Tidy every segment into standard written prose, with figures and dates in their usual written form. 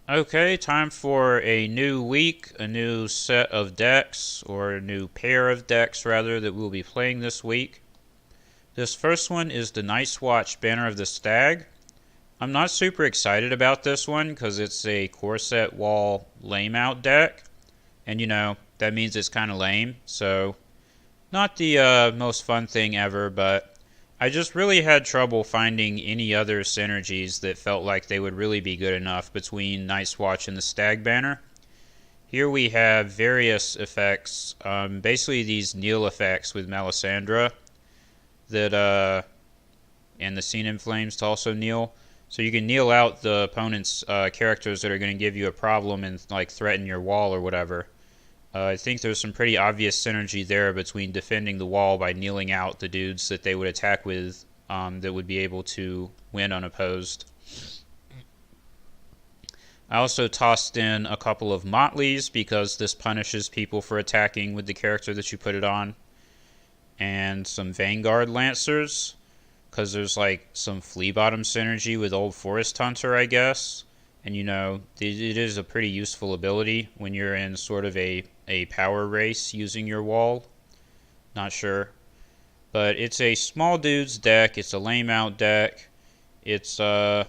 Okay, time for a new week, a new set of decks, or a new pair of decks rather, that we'll be playing this week. This first one is the Night's Watch Banner of the Stag. I'm not super excited about this one because it's a core set wall lame out deck, and that means it's kind of lame, so not the most fun thing ever, but I just really had trouble finding any other synergies that felt like they would really be good enough between Night's Watch and the Stag banner. Here we have various effects, basically these kneel effects with Melisandre that and the Scene in Flames to also kneel. So you can kneel out the opponent's characters that are going to give you a problem and like threaten your wall or whatever. I think there's some pretty obvious synergy there between defending the wall by kneeling out the dudes that they would attack with that would be able to win unopposed. I also tossed in a couple of Motleys because this punishes people for attacking with the character that you put it on. And some Vanguard Lancers because there's like some Flea Bottom synergy with Old Forest Hunter, I guess. And it is a pretty useful ability when you're in sort of a power race using your wall. Not sure. But it's a small dudes deck. It's a lame out deck. It's, yeah,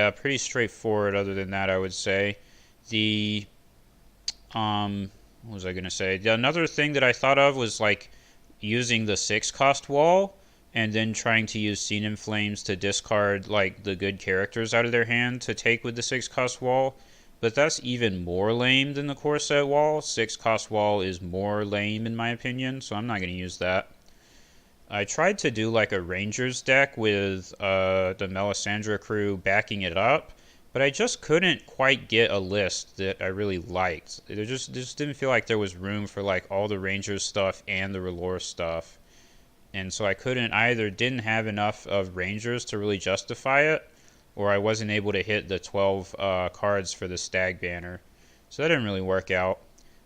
pretty straightforward other than that, I would say. What was I going to say? Another thing that I thought of was like using the 6-cost wall and then trying to use Scene in Flames to discard like the good characters out of their hand to take with the 6-cost wall. But that's even more lame than the core set wall. 6-cost wall is more lame in my opinion, so I'm not going to use that. I tried to do like a Rangers deck with the Melisandre crew backing it up, but I just couldn't quite get a list that I really liked. It just didn't feel like there was room for like all the Rangers stuff and the Relore stuff. And so I either didn't have enough of Rangers to really justify it, or I wasn't able to hit the 12 cards for the Stag banner. So that didn't really work out.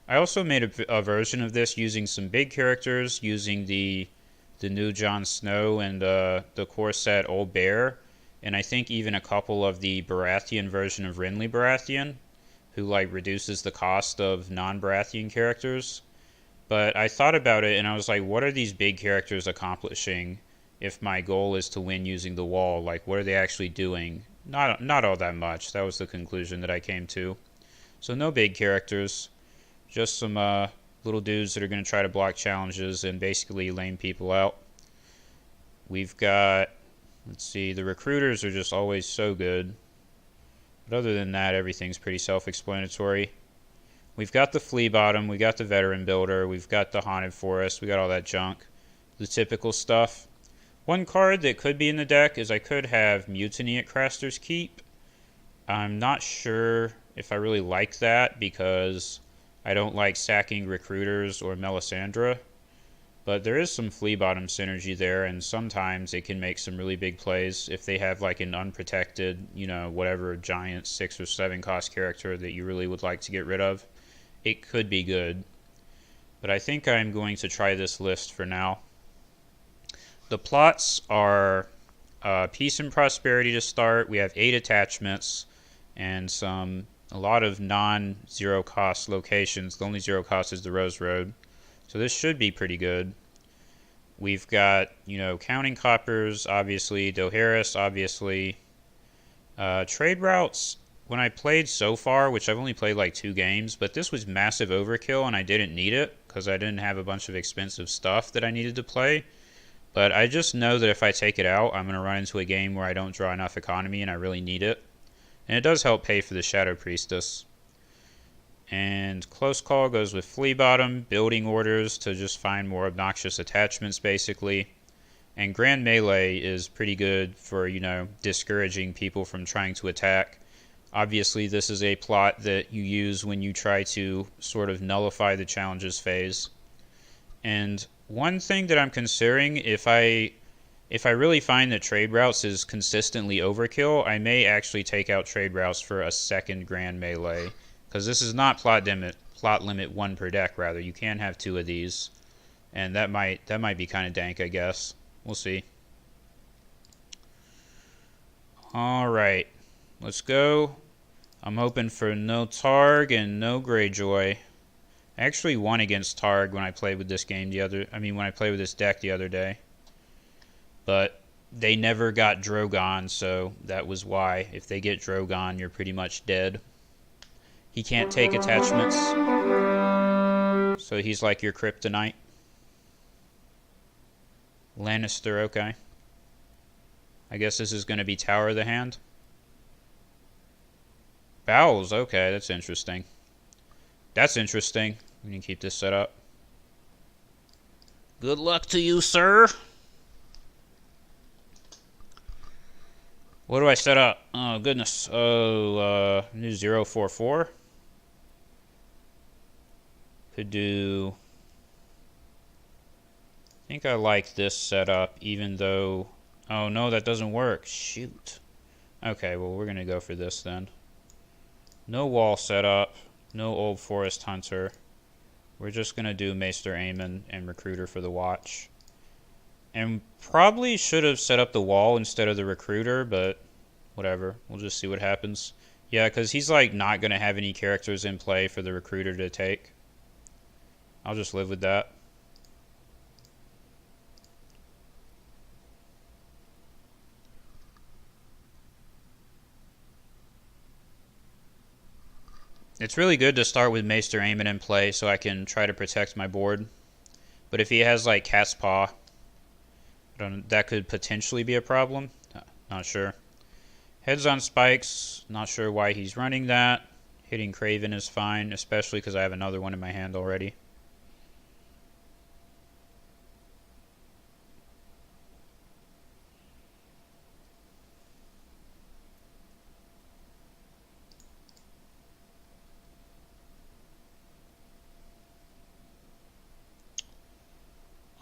I also made a version of this using some big characters, using the new Jon Snow and the core set Old Bear, and I think even a couple of the Baratheon version of Renly Baratheon, who like reduces the cost of non-Baratheon characters. But I thought about it and I was like, what are these big characters accomplishing if my goal is to win using the wall? Like, what are they actually doing? Not all that much. That was the conclusion that I came to. So no big characters, just some little dudes that are going to try to block challenges and basically lame people out. We've got, let's see, the recruiters are just always so good. But other than that, everything's pretty self-explanatory. We've got the Flea Bottom, we got the Veteran Builder, we've got the Haunted Forest, we got all that junk. The typical stuff. One card that could be in the deck is I could have Mutiny at Craster's Keep. I'm not sure if I really like that because I don't like sacking recruiters or Melisandre. But there is some Flea Bottom synergy there, and sometimes it can make some really big plays if they have like an unprotected, whatever giant 6 or 7 cost character that you really would like to get rid of. It could be good. But I think I'm going to try this list for now. The plots are Peace and Prosperity to start. We have 8 attachments and a lot of non-zero cost locations. The only zero cost is the Rose Road. So this should be pretty good. We've got, Counting Coppers, obviously. Dohaeris, obviously. Trade routes, when I played so far, which I've only played like 2 games, but this was massive overkill and I didn't need it because I didn't have a bunch of expensive stuff that I needed to play. But I just know that if I take it out, I'm going to run into a game where I don't draw enough economy and I really need it. And it does help pay for the Shadow Priestess. And Close Call goes with Flea Bottom, building orders to just find more obnoxious attachments basically. And Grand Melee is pretty good for, discouraging people from trying to attack. Obviously this is a plot that you use when you try to sort of nullify the challenges phase. And one thing that I'm considering, if I really find that trade routes is consistently overkill, I may actually take out trade routes for a second Grand Melee. Because this is not plot limit 1 per deck, rather. You can have 2 of these. And that might be kind of dank, I guess. We'll see. Alright. Let's go. I'm hoping for no Targ and no Greyjoy. I actually won against Targ when I played with this game when I played with this deck the other day. But they never got Drogon, so that was why. If they get Drogon, you're pretty much dead. He can't take attachments, so he's like your kryptonite. Lannister, okay. I guess this is going to be Tower of the Hand. Bowels, okay, that's interesting. That's interesting. We can keep this set up. Good luck to you, sir. What do I set up? Oh, goodness. New 044. Could do... I think I like this setup, even though... Oh, no, that doesn't work. Shoot. Okay, well, we're going to go for this then. No wall setup. No Old Forest Hunter. We're just going to do Maester Aemon and Recruiter for the watch. And probably should have set up the wall instead of the Recruiter, but whatever. We'll just see what happens. Yeah, because he's like not going to have any characters in play for the Recruiter to take. I'll just live with that. It's really good to start with Maester Aemon in play so I can try to protect my board. But if he has like Cat's Paw, that could potentially be a problem. Not sure. Heads on Spikes, not sure why he's running that. Hitting Craven is fine, especially because I have another one in my hand already.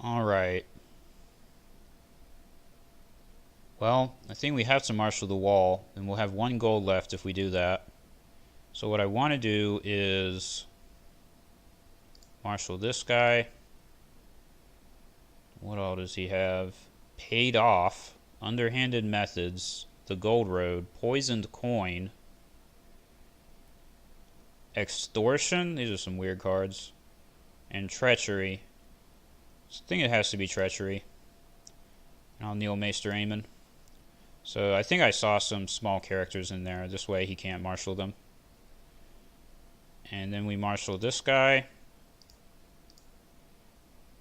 Alright. Well, I think we have to marshal the wall, and we'll have 1 gold left if we do that. So what I want to do is marshal this guy. What all does he have? Paid Off, Underhanded Methods, The Gold Road, Poisoned Coin, Extortion, these are some weird cards, and Treachery. I think it has to be Treachery. And I'll kneel Maester Aemon. So I think I saw some small characters in there. This way he can't marshal them. And then we marshal this guy.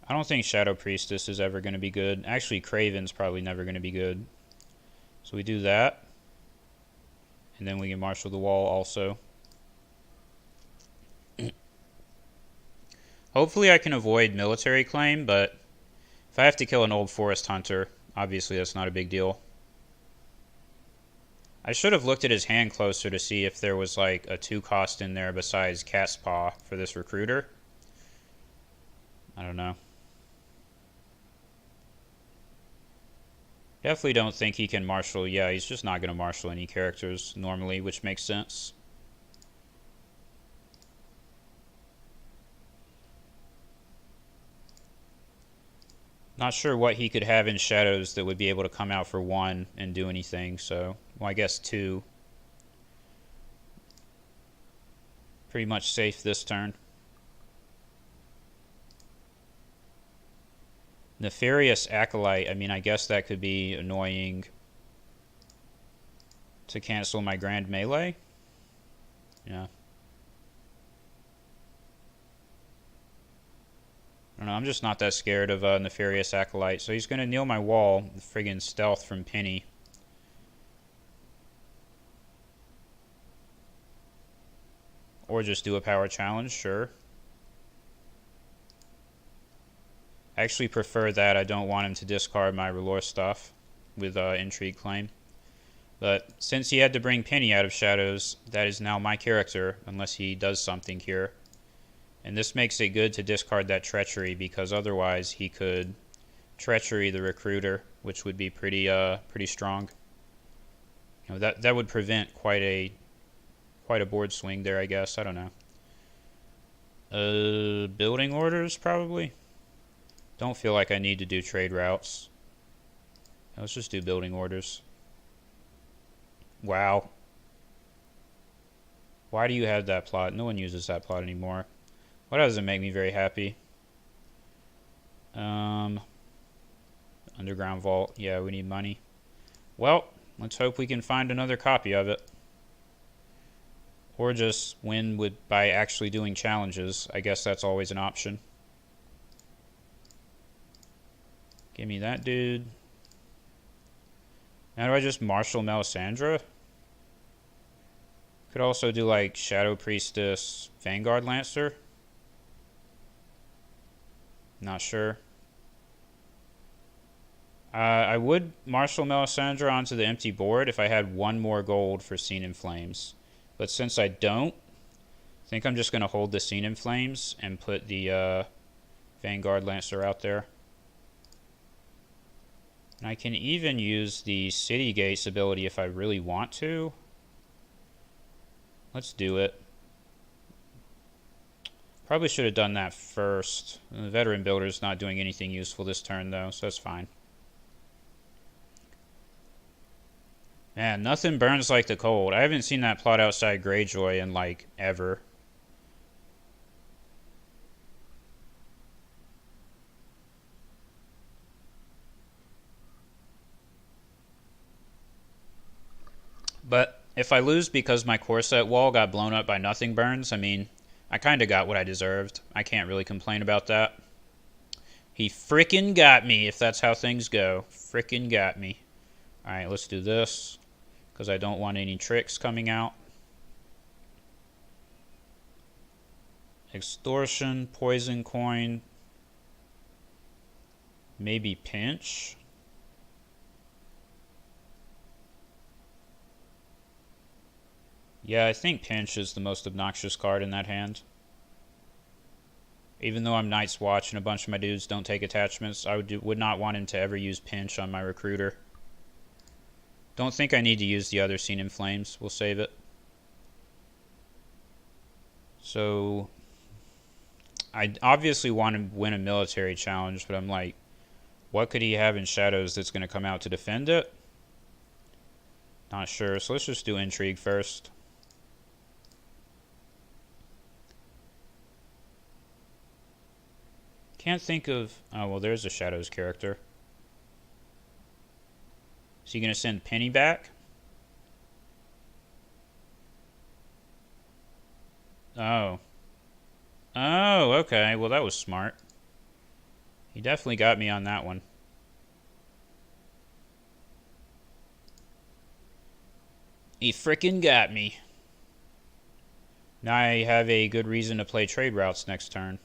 I don't think Shadow Priestess is ever going to be good. Actually, Craven's probably never going to be good. So we do that. And then we can marshal the wall also. Hopefully I can avoid military claim, but if I have to kill an Old Forest Hunter, obviously that's not a big deal. I should have looked at his hand closer to see if there was like a 2 cost in there besides Cat's Paw for this Recruiter. I don't know. Definitely don't think he can marshal. Yeah, he's just not going to marshal any characters normally, which makes sense. Not sure what he could have in Shadows that would be able to come out for 1 and do anything, so... Well, I guess 2. Pretty much safe this turn. Nefarious Acolyte, I mean, I guess that could be annoying to cancel my Grand Melee. Yeah. I don't know, I'm just not that scared of Nefarious Acolyte. So he's going to kneel my wall, the friggin' stealth from Penny. Or just do a power challenge, sure. I actually prefer that. I don't want him to discard my R'hllor stuff with Intrigue Claim. But since he had to bring Penny out of Shadows, that is now my character, unless he does something here. And this makes it good to discard that Treachery, because otherwise he could Treachery the Recruiter, which would be pretty strong. You know, that would prevent quite a board swing there, I guess. I don't know. Building orders, probably. Don't feel like I need to do trade routes. Let's just do building orders. Wow. Why do you have that plot? No one uses that plot anymore. What doesn't make me very happy? Underground vault. Yeah, we need money. Well, let's hope we can find another copy of it. Or just win by actually doing challenges. I guess that's always an option. Give me that dude. Now do I just marshal Melisandre? Could also do like Shadow Priestess, Vanguard Lancer. Not sure. I would marshal Melisandre onto the empty board if I had one more gold for Scene in Flames. But since I don't, I think I'm just going to hold the Scene in Flames and put the Vanguard Lancer out there. And I can even use the City Gates ability if I really want to. Let's do it. Probably should have done that first. The Veteran Builder's not doing anything useful this turn though, so that's fine. Man, nothing burns like the cold. I haven't seen that plot outside Greyjoy in like ever. But if I lose because my core set wall got blown up by nothing burns, I mean, I kind of got what I deserved. I can't really complain about that. He frickin' got me, if that's how things go. Frickin' got me. Alright, let's do this, because I don't want any tricks coming out. Extortion, poison coin, maybe pinch. Yeah, I think pinch is the most obnoxious card in that hand. Even though I'm Night's Watch and a bunch of my dudes don't take attachments, I would not want him to ever use pinch on my recruiter. Don't think I need to use the other Scene in Flames. We'll save it. So, I obviously want to win a military challenge, but I'm like, what could he have in Shadows that's going to come out to defend it? Not sure, so let's just do Intrigue first. Can't think of... Oh, well, there's a Shadows character. Is he going to send Penny back? Oh. Oh, okay. Well, that was smart. He definitely got me on that one. He frickin' got me. Now I have a good reason to play trade routes next turn.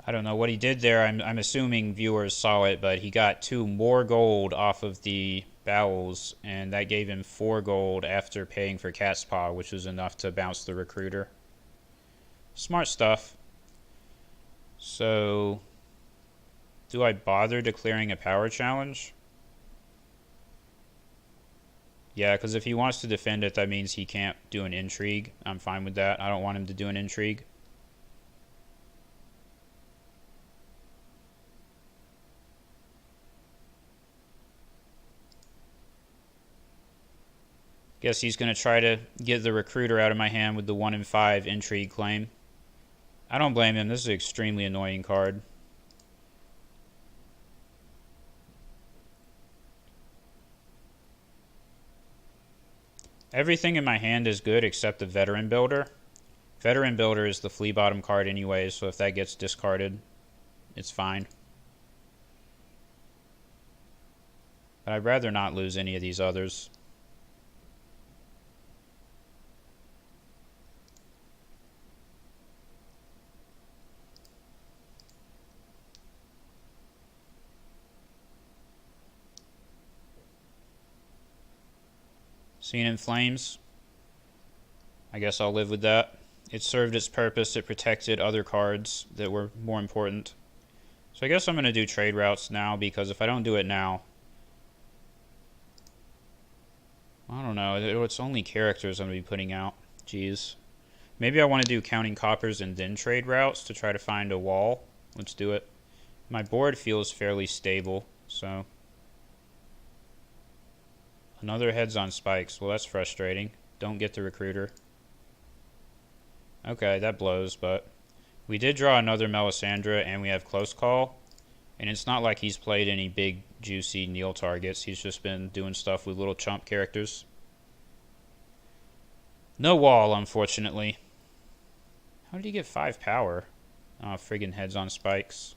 I don't know what he did there. I'm assuming viewers saw it, but he got 2 more gold off of the bowels, and that gave him 4 gold after paying for Cat's Paw, which was enough to bounce the recruiter. Smart stuff. So, do I bother declaring a power challenge? Yeah, because if he wants to defend it, that means he can't do an intrigue. I'm fine with that. I don't want him to do an intrigue. Guess he's going to try to get the recruiter out of my hand with the 1 in 5 intrigue claim. I don't blame him. This is an extremely annoying card. Everything in my hand is good except the Veteran Builder. Veteran Builder is the flea bottom card anyway, so if that gets discarded, it's fine. But I'd rather not lose any of these others. Scene in Flames. I guess I'll live with that. It served its purpose. It protected other cards that were more important. So I guess I'm going to do trade routes now, because if I don't do it now... I don't know. It's only characters I'm going to be putting out. Jeez. Maybe I want to do counting coppers and then trade routes to try to find a wall. Let's do it. My board feels fairly stable, so... Another heads on spikes. Well, that's frustrating. Don't get the recruiter. Okay, that blows, but... We did draw another Melisandre, and we have close call. And it's not like he's played any big, juicy kneel targets. He's just been doing stuff with little chump characters. No wall, unfortunately. How did he get 5 power? Oh, friggin' heads on spikes.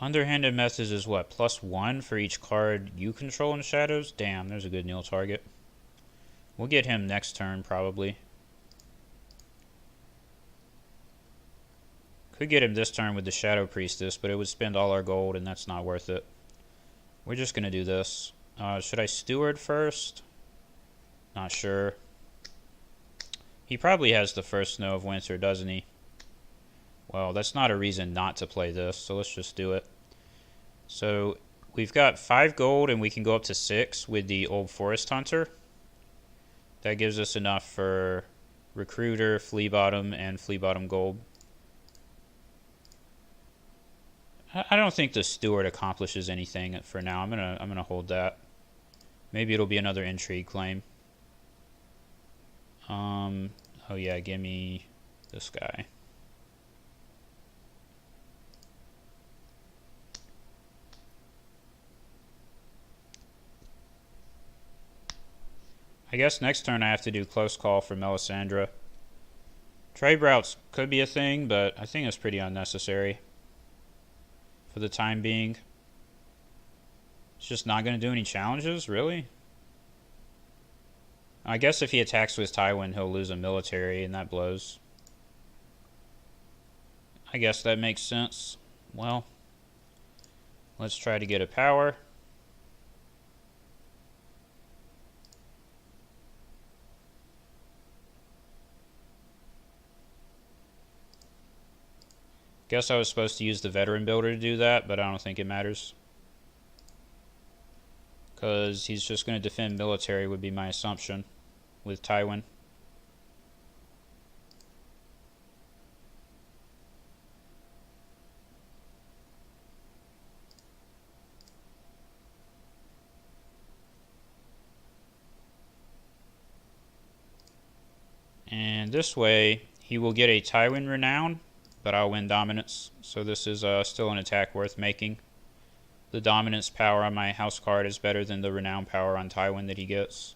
Underhanded message is what? +1 for each card you control in shadows? Damn, there's a good kneel target. We'll get him next turn, probably. Could get him this turn with the Shadow Priestess, but it would spend all our gold, and that's not worth it. We're just going to do this. Should I Steward first? Not sure. He probably has the first Snow of Winter, doesn't he? Well, that's not a reason not to play this, so let's just do it. So, we've got 5 gold, and we can go up to 6 with the Old Forest Hunter. That gives us enough for Recruiter, Flea Bottom, and Flea Bottom gold. I don't think the Steward accomplishes anything for now. I'm gonna hold that. Maybe it'll be another intrigue claim. Oh yeah, give me this guy. I guess next turn I have to do close call for Melisandre. Trade routes could be a thing, but I think it's pretty unnecessary for the time being. It's just not going to do any challenges, really? I guess if he attacks with Tywin, he'll lose a military, and that blows. I guess that makes sense. Well, let's try to get a power. Guess I was supposed to use the veteran builder to do that, but I don't think it matters. Because he's just going to defend military would be my assumption with Tywin. And this way, he will get a Tywin Renown, but I'll win Dominance. So this is still an attack worth making. The Dominance power on my house card is better than the Renown power on Tywin that he gets.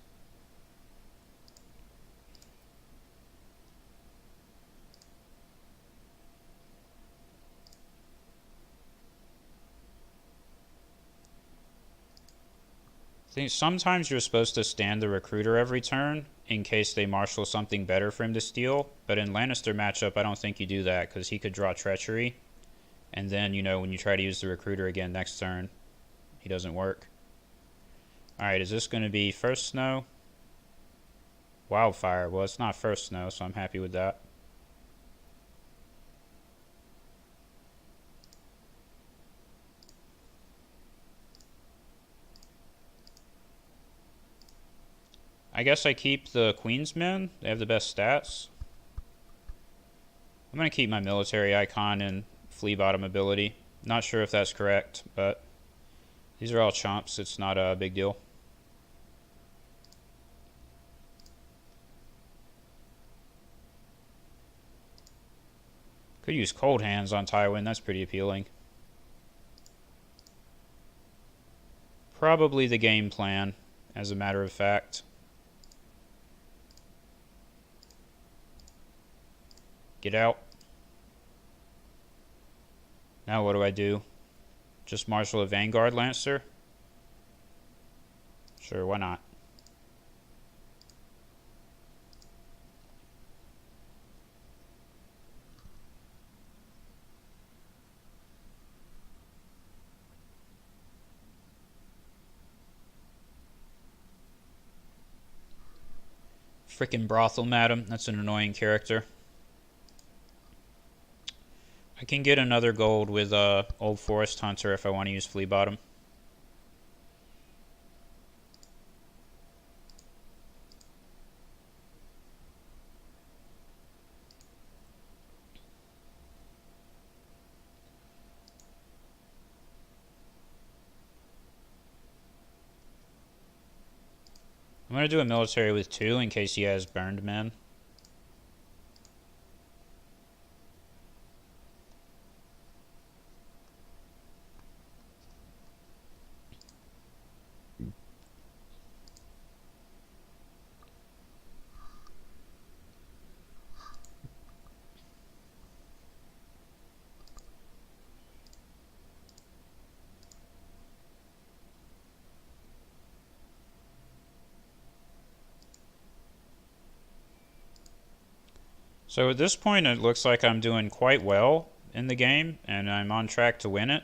I think sometimes you're supposed to stand the Recruiter every turn in case they marshal something better for him to steal. But in Lannister matchup, I don't think you do that because he could draw Treachery. And then, you know, when you try to use the Recruiter again next turn, he doesn't work. Alright, is this going to be first snow? Wildfire. Well, it's not first snow, so I'm happy with that. I guess I keep the Queen's Men. They have the best stats. I'm going to keep my military icon and Flea Bottom ability. Not sure if that's correct, but these are all chumps. It's not a big deal. Could use Cold Hands on Tywin. That's pretty appealing. Probably the game plan, as a matter of fact. Get out. Now what do I do? Just marshal a Vanguard Lancer? Sure, why not? Frickin' brothel madam. That's an annoying character. I can get another gold with Old Forest Hunter if I want to use Flea Bottom. I'm going to do a military with 2 in case he has burned men. So at this point it looks like I'm doing quite well in the game, and I'm on track to win it.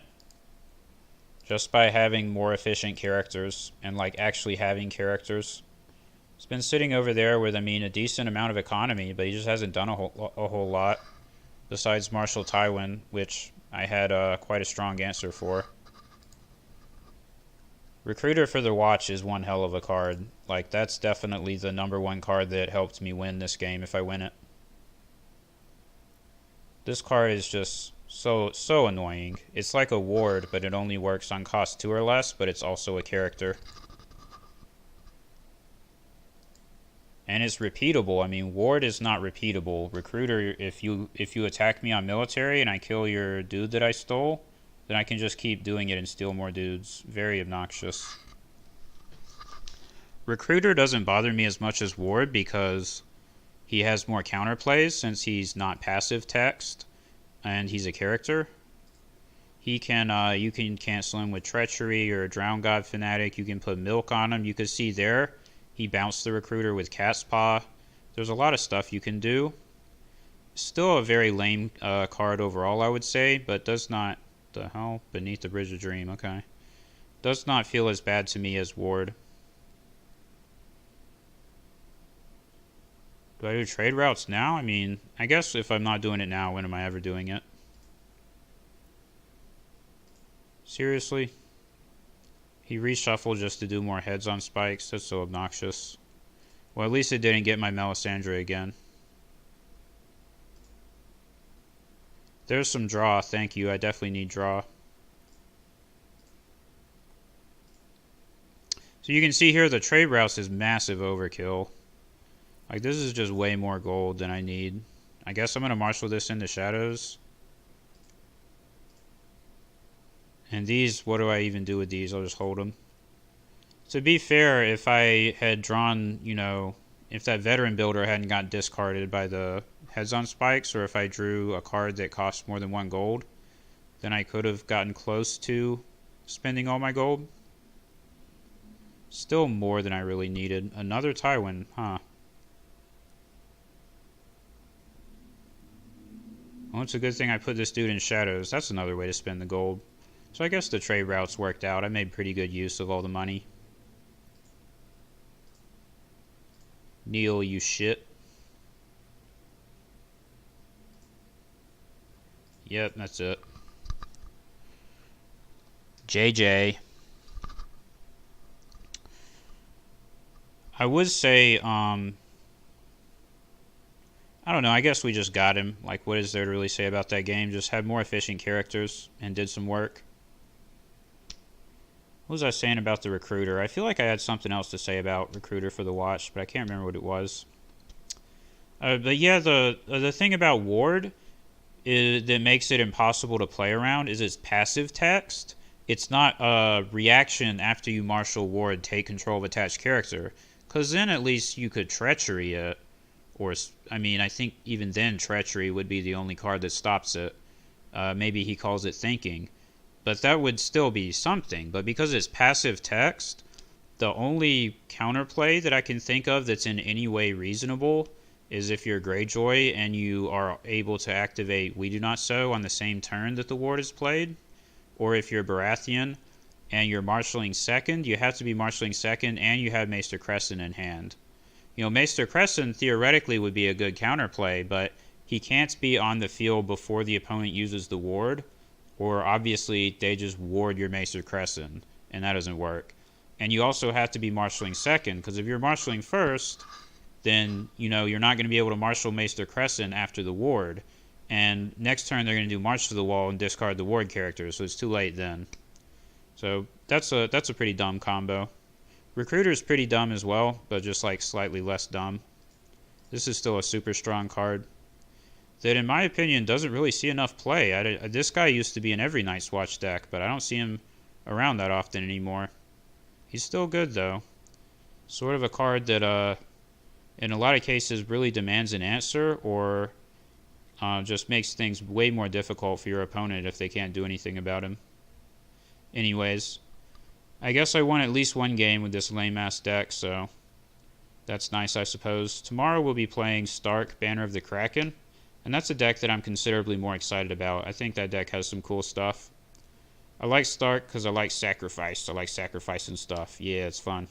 Just by having more efficient characters, and like actually having characters. He's been sitting over there with, I mean, a decent amount of economy, but he just hasn't done a whole lot. Besides Marshal Tywin, which I had quite a strong answer for. Recruiter for the Watch is one hell of a card. Like, that's definitely the #1 card that helped me win this game if I win it. This card is just so annoying. It's like a ward, but it only works on cost 2 or less, but it's also a character. And it's repeatable. I mean, ward is not repeatable. Recruiter, if you attack me on military and I kill your dude that I stole, then I can just keep doing it and steal more dudes. Very obnoxious. Recruiter doesn't bother me as much as ward because he has more counterplays since he's not passive text and he's a character. He can you can cancel him with treachery or drown god fanatic. You can put milk on him. You can see there he bounced the recruiter with cat's paw. There's a lot of stuff you can do. Still a very lame card overall, I would say, but does not... The hell? Beneath the Bridge of Dream, okay. Does not feel as bad to me as ward. Do I do trade routes now? I mean, I guess if I'm not doing it now, when am I ever doing it? Seriously? He reshuffled just to do more heads on spikes. That's so obnoxious. Well, at least it didn't get my Melisandre again. There's some draw. Thank you. I definitely need draw. So you can see here the trade routes is massive overkill. Like, this is just way more gold than I need. I guess I'm going to marshal this into shadows. And these, what do I even do with these? I'll just hold them. To be fair, if I had drawn, you know, if that veteran builder hadn't got discarded by the heads on spikes, or if I drew a card that costs more than 1 gold, then I could have gotten close to spending all my gold. Still more than I really needed. Another Tywin, huh? Well, it's a good thing I put this dude in shadows. That's another way to spend the gold. So I guess the trade routes worked out. I made pretty good use of all the money. Neil, you shit. Yep, that's it. JJ. I would say, I don't know, I guess we just got him. Like, what is there to really say about that game? Just had more efficient characters and did some work. What was I saying about the recruiter? I feel like I had something else to say about recruiter for the watch, but I can't remember what it was. But yeah, the thing about ward is that makes it impossible to play around is its passive text. It's not a reaction after you marshal ward, take control of attached character, because then at least you could treachery it. Or, I mean, I think even then treachery would be the only card that stops it. Maybe he calls it thinking. But that would still be something. But because it's passive text, the only counterplay that I can think of that's in any way reasonable is if you're Greyjoy and you are able to activate We Do Not Sow on the same turn that the ward is played. Or if you're Baratheon and you're marshalling second, you have to be marshalling second and you have Maester Crescent in hand. You know, Maester Crescent theoretically would be a good counterplay, but he can't be on the field before the opponent uses the ward, or obviously they just ward your Maester Crescent, and that doesn't work. And you also have to be marshaling second, because if you're marshaling first, then, you know, you're not going to be able to marshal Maester Crescent after the ward. And next turn they're going to do March to the Wall and discard the ward character, so it's too late then. So that's a pretty dumb combo. Recruiter's pretty dumb as well, but just like slightly less dumb. This is still a super strong card that, in my opinion, doesn't really see enough play. This guy used to be in every Night's Watch deck, but I don't see him around that often anymore. He's still good, though. Sort of a card that, in a lot of cases, really demands an answer, or just makes things way more difficult for your opponent if they can't do anything about him. Anyways, I guess I won at least one game with this lame-ass deck, so that's nice, I suppose. Tomorrow we'll be playing Stark, Banner of the Kraken, and that's a deck that I'm considerably more excited about. I think that deck has some cool stuff. I like Stark because I like sacrifice. I like sacrificing stuff. Yeah, it's fun.